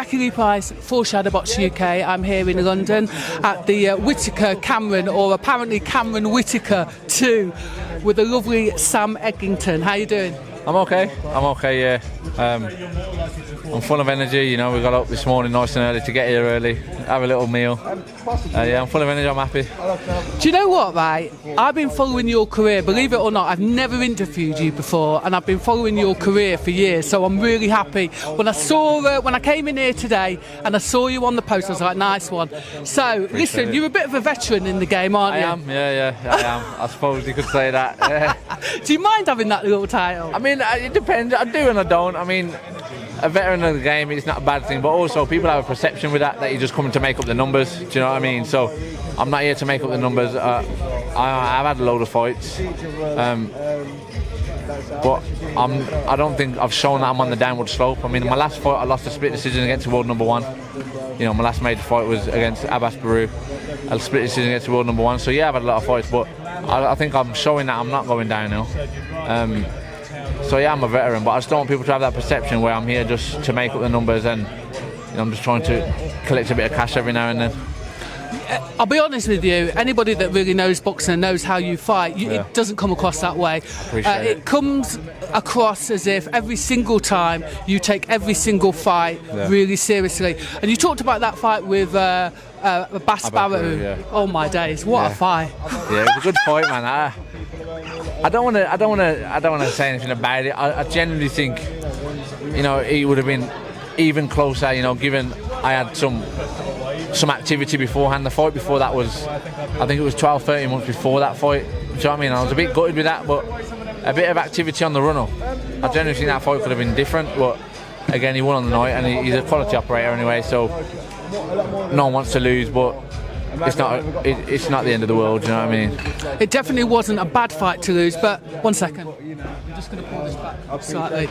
Jacqui-Lee Pryce for Shadowboxruk UK. I'm here in London at the Whittaker Cameron, or apparently Cameron Whittaker 2, with the lovely Sam Eggington. How you doing? I'm okay, yeah. I'm full of energy, you know. We got up this morning nice and early to get here early, have a little meal. Yeah, I'm full of energy, I'm happy. Do you know what, right? I've been following your career, believe it or not. I've never interviewed you before, and I've been following your career for years, so I'm really happy. When I came in here today and I saw you on the post, I was like, nice one. So, listen, you're a bit of a veteran in the game, aren't you? I am, yeah, I am. I suppose you could say that. Yeah. Do you mind having that little title? I mean, it depends. I do and I don't. I mean, a veteran of the game is not a bad thing, but also people have a perception with that you're just coming to make up the numbers. Do you know what I mean? So I'm not here to make up the numbers. I've had a load of fights, but I don't think I've shown that I'm on the downward slope. I mean, in my last fight, I lost a split decision against world number one. You know, my last major fight was against Baru. A split decision against world number one. So yeah, I've had a lot of fights, but I think I'm showing that I'm not going downhill. So yeah, I'm a veteran, but I just don't want people to have that perception where I'm here just to make up the numbers and, you know, I'm just trying to collect a bit of cash every now and then. I'll be honest with you, anybody that really knows boxing and knows how you fight, it doesn't come across that way. It comes across as if every single time you take every single fight really seriously. And you talked about that fight with Baru. Yeah. Oh my days, what a fight! Yeah, it was a good fight, man. I don't want to say anything about it. I genuinely think, you know, it would have been even closer. You know, given I had some activity beforehand. The fight before that was, I think it was 12-13 months before that fight. Do you know what I mean? I was a bit gutted with that, but a bit of activity on the run-up. I generally think that fight could have been different, but again, he won on the night, and he's a quality operator anyway, so no one wants to lose, but it's not the end of the world, do you know what I mean? It definitely wasn't a bad fight to lose, but one second. I'm just going to pull this back slightly.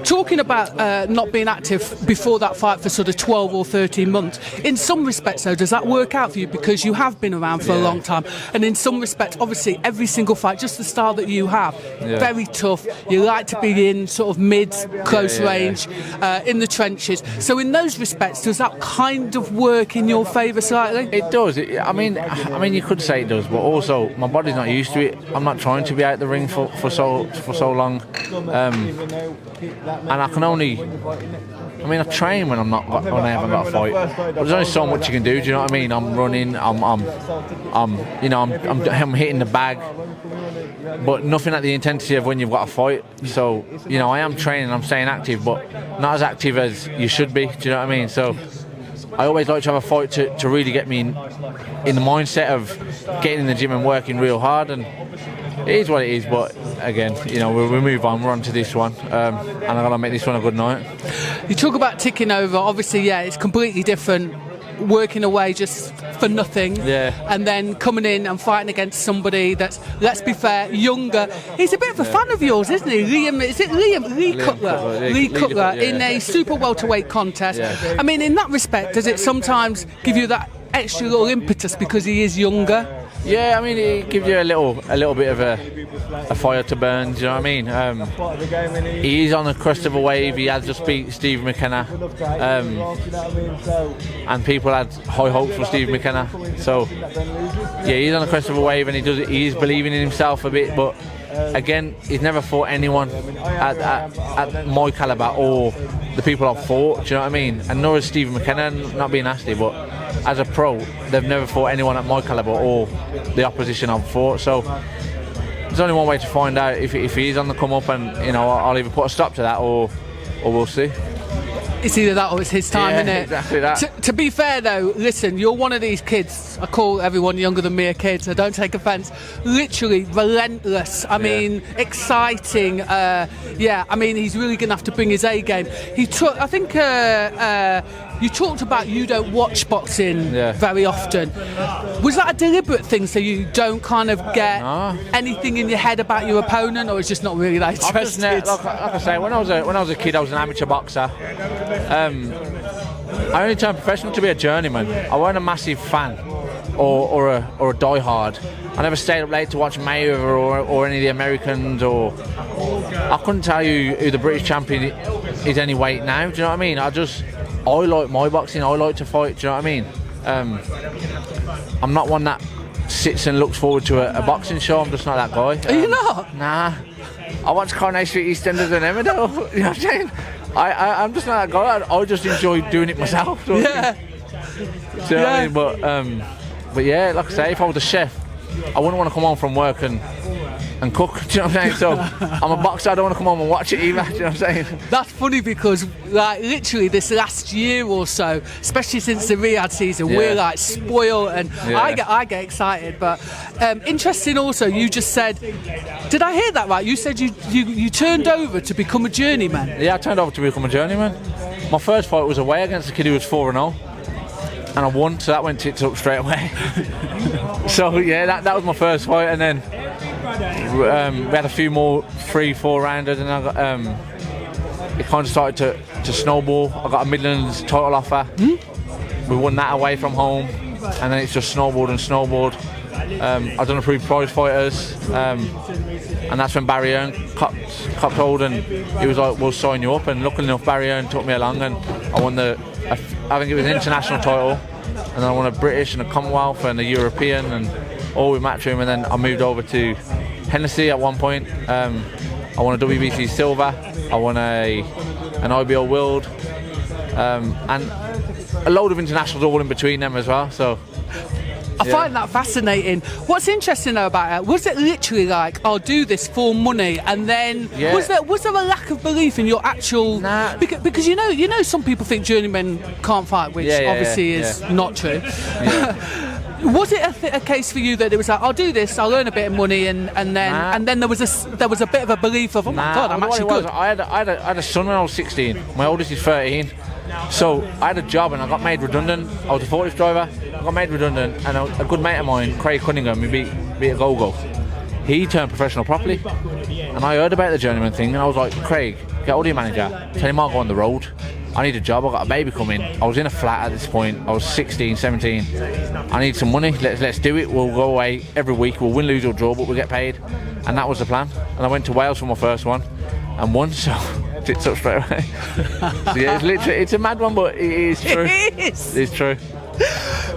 Talking about not being active before that fight for sort of 12 or 13 months, in some respects though, does that work out for you because you have been around for a long time, and in some respects, obviously, every single fight, just the style that you have, very tough, you like to be in sort of mid-close range, in the trenches, so in those respects, does that kind of work in your favour slightly? It does. I mean, you could say it does, but also my body's not used to it. I'm not trying to be out the ring for so long, and I can only. I mean, I train when I haven't got a fight. But there's only so much you can do. Do you know what I mean? I'm running. I'm hitting the bag, but nothing at the intensity of when you've got a fight. So, you know, I am training. I'm staying active, but not as active as you should be. Do you know what I mean? So, I always like to have a fight to really get me in the mindset of getting in the gym and working real hard, and it is what it is, but again, you know, we move on, we're on to this one, and I've got to make this one a good night. You talk about ticking over, obviously, it's completely different, working away just for nothing, and then coming in and fighting against somebody that's, let's be fair, younger. He's a bit of a fan of yours, isn't he? Lee Cutler in a super welterweight contest. I mean, in that respect, does it sometimes give you that extra little impetus because he is younger? Yeah, I mean, it gives you a little bit of a fire to burn. Do you know what I mean? He is on the crest of a wave. He has just beat Steve McKenna, and people had high hopes for Steve McKenna. So yeah, he's on the crest of a wave, and he is believing in himself a bit. But again, he's never fought anyone at my calibre or the people I've fought. Do you know what I mean? And nor is Steve McKenna, not being nasty, but as a pro, they've never fought anyone at my calibre or the opposition I've fought. So there's only one way to find out if he is on the come up, and you know, I'll either put a stop to that or we'll see. It's either that or it's his time, isn't it? Exactly that. To be fair though, listen, you're one of these kids, I call everyone younger than me a kid, so don't take offence, literally relentless, I mean, exciting, I mean, he's really going to have to bring his A game. I think you talked about you don't watch boxing very often. Was that a deliberate thing, so you don't kind of get anything in your head about your opponent, or it's just not really that interesting? Like I say, when I was a kid, I was an amateur boxer. I only turned professional to be a journeyman. I weren't a massive fan or a die-hard. I never stayed up late to watch Mayweather or any of the Americans, or I couldn't tell you who the British champion is any weight now. Do you know what I mean? I like my boxing. I like to fight. Do you know what I mean? I'm not one that sits and looks forward to a boxing show. I'm just not that guy. Are you not? Nah. I watch Coronation Street, EastEnders and Emmerdale. You know what I'm saying? I'm just not that guy. I just enjoy doing it myself. Yeah. Do you know what I mean? But yeah, like I say, if I was a chef, I wouldn't want to come home from work and cook. Do you know what I'm saying? So I'm a boxer. I don't want to come home and watch it either. Do you know what I'm saying? That's funny because, like, literally this last year or so, especially since the Riyadh season, we're like spoiled, and I get excited. But interesting. Also, you just said, did I hear that right? You said you turned over to become a journeyman. Yeah, I turned over to become a journeyman. My first fight was away against a kid who was 4-0. And I won, so that went tits up straight away. So yeah, that was my first fight, and then we had a few more 3-4 rounders, and I got it kind of started to snowball. I got a Midlands title offer. We won that away from home, and then it's just snowballed and snowballed. I've done approved prize fighters, and that's when Barry Earn copped hold, and he was like, "We'll sign you up." And luckily enough, Barry Earn took me along, and I won I think it was an international title, and then I won a British and a Commonwealth and a European, and all with Matchroom. And then I moved over to Hennessy at one point. I won a WBC silver. I won an IBO World, and a load of internationals all in between them as well. So I find that fascinating. What's interesting though about it, was it literally like, I'll do this for money, and then was there a lack of belief in your actual... Nah. Because you know some people think journeymen can't fight, which obviously is not true. Was it a case for you that it was like, I'll do this, I'll earn a bit of money, and then there was a bit of a belief of, oh my God, I'm actually good? I had a son when I was 16. My oldest is 13. So I had a job and I got made redundant. I was a forklift driver. I got made redundant, and a good mate of mine, Craig Cunningham, who beat a go-go, he turned professional properly. And I heard about the journeyman thing, and I was like, Craig, get hold of your manager, tell him I'll go on the road. I need a job. I got a baby coming. I was in a flat at this point. I was 16, 17. I need some money. Let's do it. We'll go away every week. We'll win, lose or draw, but we'll get paid. And that was the plan. And I went to Wales for my first one and won. So tits up straight away. So yeah, it's a mad one, but it is true. It is. It's true.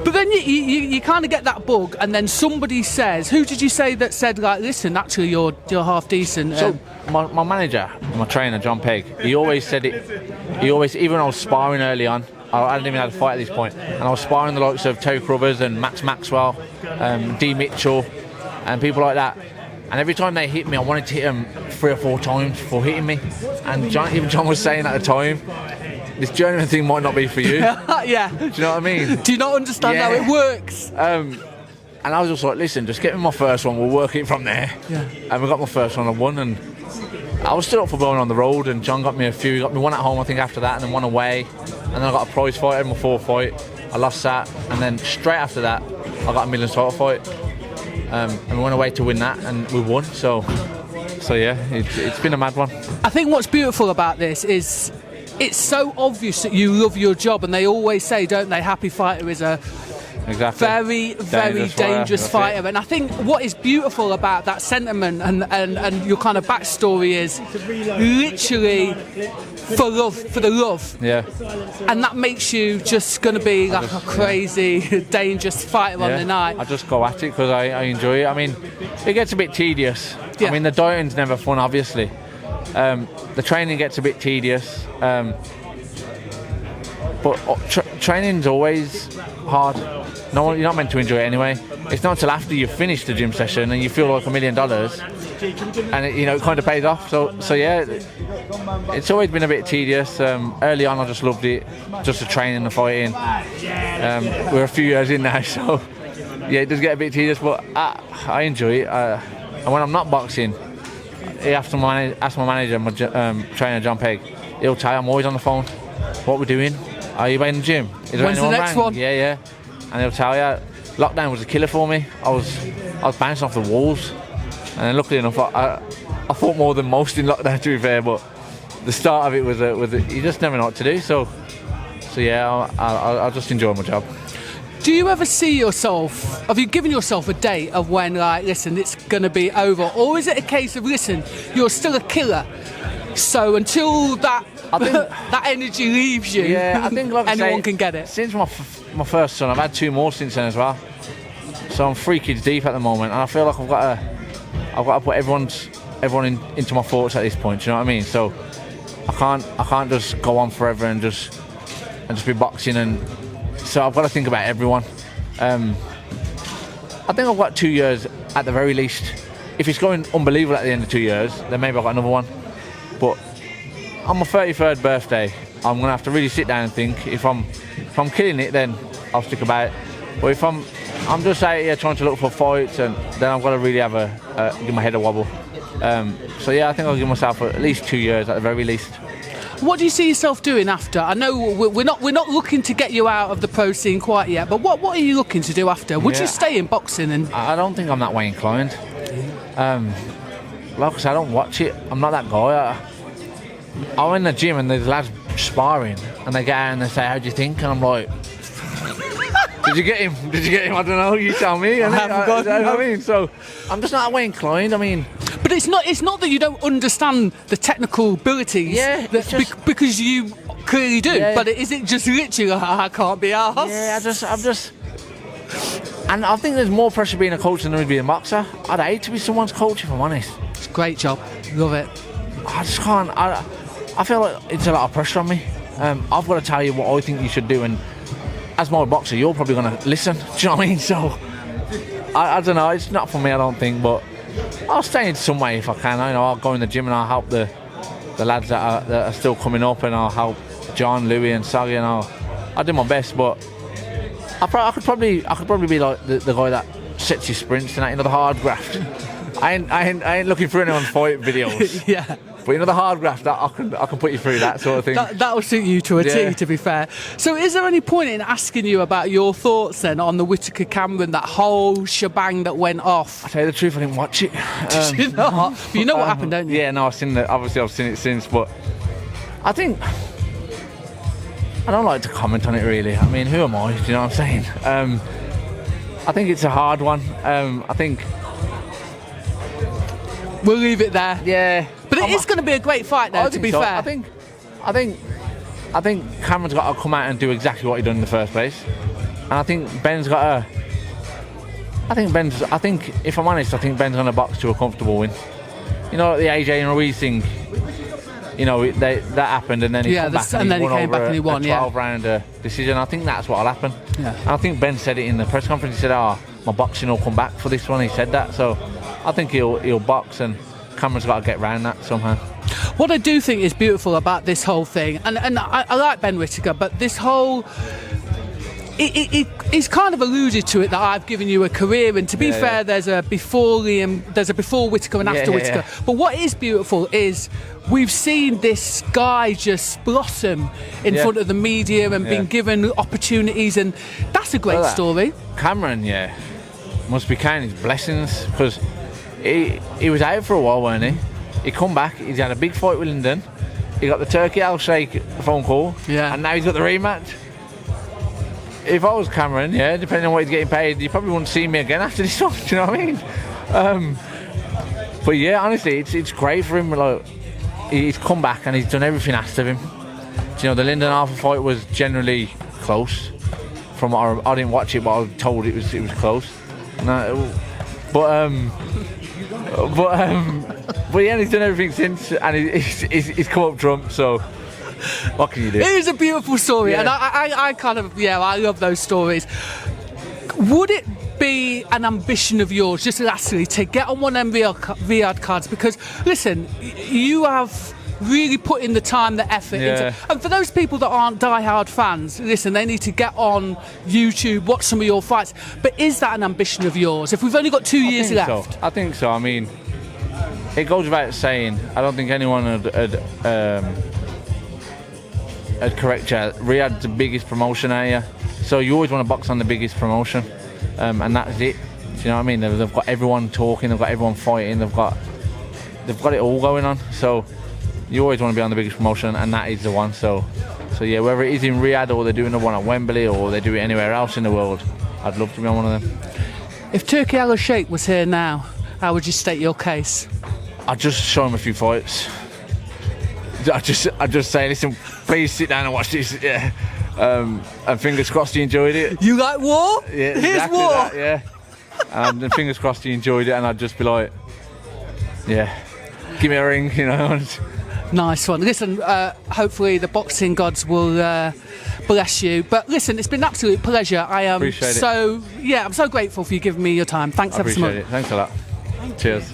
But then you kind of get that bug, and then somebody says, who did you say that said, like, listen, actually you're half decent? So my manager, my trainer, John Pegg, he always said it. He always, even when I was sparring early on, I hadn't even had a fight at this point, and I was sparring the likes of Toe Crubbers and Max Maxwell, D Mitchell, and people like that. And every time they hit me, I wanted to hit them 3 or 4 times before hitting me. And John was saying at the time, this journeyman thing might not be for you. Yeah. Do you know what I mean? Do you not understand how it works? And I was just like, listen, just get me my first one, we'll work it from there. Yeah. And we got my first one, I won, and I was still up for going on the road, and John got me a few. He got me one at home, I think, after that, and then one away. And then I got a prize fight, I had my 4th fight. I lost that, and then straight after that, I got a Midlands title fight. And we went away to win that, and we won. So yeah, it's been a mad one. I think what's beautiful about this is it's so obvious that you love your job, and they always say, don't they, happy fighter is a very, very dangerous fighter. And I think what is beautiful about that sentiment and your kind of backstory is literally for the love. Yeah. And that makes you just going to be like a crazy, dangerous fighter on the night. I just go at it because I enjoy it. I mean, it gets a bit tedious. Yeah. I mean, the dieting's never fun, obviously. The training gets a bit tedious. But training's always hard. No, you're not meant to enjoy it anyway. It's not until after you've finished the gym session and you feel like $1 million, and it kind of pays off. So yeah, it's always been a bit tedious. Early on, I just loved it, just the training, the fighting. We're a few years in now, so yeah, it does get a bit tedious, but I enjoy it. And when I'm not boxing, ask my manager, my trainer John Pegg, he'll tell you I'm always on the phone. What we're doing? Are you in the gym? Is there When's the next one? Yeah. And he'll tell you, lockdown was a killer for me. I was bouncing off the walls, and then luckily enough, I fought more than most in lockdown, to be fair. But the start of it was you just never know what to do. So yeah, I'll just enjoy my job. Do you ever see yourself, have you given yourself a date of when, like, listen, it's going to be over? Or is it a case of, listen, you're still a killer, so until that I think that energy leaves you. Yeah, I think like I anyone say, can get it. Since my first son, I've had 2 more since then as well. So I'm 3 kids deep at the moment, and I feel like I've got to put everyone into my thoughts at this point. Do you know what I mean? So I can't just go on forever and just be boxing, and so I've got to think about everyone. I think I've got 2 years at the very least. If it's going unbelievable at the end of 2 years, then maybe I've got another one. But on my 33rd birthday, I'm gonna have to really sit down and think. If I'm killing it, then I'll stick about it. But if I'm just out here trying to look for fights, and then I've got to really give my head a wobble. So yeah, I think I'll give myself at least 2 years at the very least. What do you see yourself doing after? I know we're not looking to get you out of the pro scene quite yet, but what are you looking to do after? Would you stay in boxing? And I don't think I'm that way inclined. Like I said, I don't watch it. I'm not that guy. I'm in the gym and there's lads sparring, and they get out and they say, "How do you think?" And I'm like, "Did you get him? Did you get him? I don't know. You tell me." I haven't got him. You know what I mean? So I'm just not that way inclined. I mean. But it's not that you don't understand the technical abilities. Yeah, because you clearly do. Yeah. But is it just literally like, I can't be arsed? Yeah, I'm just. And I think there's more pressure being a coach than there is being a boxer. I'd hate to be someone's coach if I'm honest. It's a great job. Love it. I just can't. I feel like it's a lot of pressure on me. I've got to tell you what I think you should do, and as my boxer, you're probably going to listen. Do you know what I mean? So I don't know. It's not for me, I don't think, but I'll stay in some way if I can. I'll go in the gym and I'll help the lads that are still coming up, and I'll help John, Louis, and Sally, and I'll do my best. But I could probably be like the guy that sets his sprints and that, the hard graft. I ain't looking for anyone's fight videos. Yeah. But the hard graft, that I can put you through that sort of thing. That'll suit you to a T, to be fair. So is there any point in asking you about your thoughts then on the Whittaker Cameron, that whole shebang that went off? I tell you the truth, I didn't watch it. You know what happened, don't you? Yeah, no, I've seen it. Obviously, I've seen it since, but I think I don't like to comment on it really. I mean, who am I? Do you know what I'm saying? I think it's a hard one. I think we'll leave it there. Yeah. But it is going to be a great fight, though, to be fair. I think Cameron's got to come out and do exactly what he done in the first place, and I think Ben's got to. I think if I'm honest, I think Ben's going to box to a comfortable win. You know, the AJ and Ruiz thing. You know, that happened, and then he came back and he won a 12-round decision. I think that's what'll happen. Yeah. And I think Ben said it in the press conference. He said, my boxing will come back for this one." He said that, so I think he'll box, and Cameron's got to get round that somehow. What I do think is beautiful about this whole thing, and I like Ben Whittaker, but this whole... He's kind of alluded to it, that I've given you a career, and to be fair, there's a before Whittaker and after Whittaker. But what is beautiful is we've seen this guy just blossom in front of the media and been given opportunities, and that's a great story. Cameron, must be counting his blessings, because he was out for a while, weren't he? He come back, he's had a big fight with Lyndon, he got the Turkey Al Sheikh phone call, and now he's got the rematch. If I was Cameron, depending on what he's getting paid, you probably wouldn't see me again after this one. Do you know what I mean? But yeah, honestly, it's great for him. Like, he's come back and he's done everything asked of him. Do you know, the Lyndon Arthur fight was generally close. From what I didn't watch it, but I was told it was close. But yeah, he's done everything since, and he's come up trump. So. What can you do? It is a beautiful story, and I kind of, I love those stories. Would it be an ambition of yours, just lastly, to get on one of them Riyadh cards? Because, listen, you have really put in the time, the effort into, and for those people that aren't die-hard fans, listen, they need to get on YouTube, watch some of your fights. But is that an ambition of yours? If we've only got 2 years left? I think so. I mean, it goes without saying, I don't think anyone would correct you. Riyadh's the biggest promotion out here, so you always want to box on the biggest promotion, and that's it. Do you know what I mean? They've got everyone talking, they've got everyone fighting, they've got it all going on. So you always want to be on the biggest promotion, and that is the one. So yeah, whether it is in Riyadh or they're doing the one at Wembley or they do it anywhere else in the world, I'd love to be on one of them. If Turkey Al Sheikh was here now, how would you state your case? I'd just show him a few fights. I just say, listen, please sit down and watch this. Yeah. And fingers crossed you enjoyed it. You like war? Yeah, Here's exactly war. that, yeah. And fingers crossed you enjoyed it, and I'd just be like, yeah, give me a ring, you know. Nice one. Listen, hopefully the boxing gods will bless you. But listen, it's been an absolute pleasure. I am Appreciate it. I'm so grateful for you giving me your time. Thanks I ever so much. appreciate it. Thanks a lot. Cheers.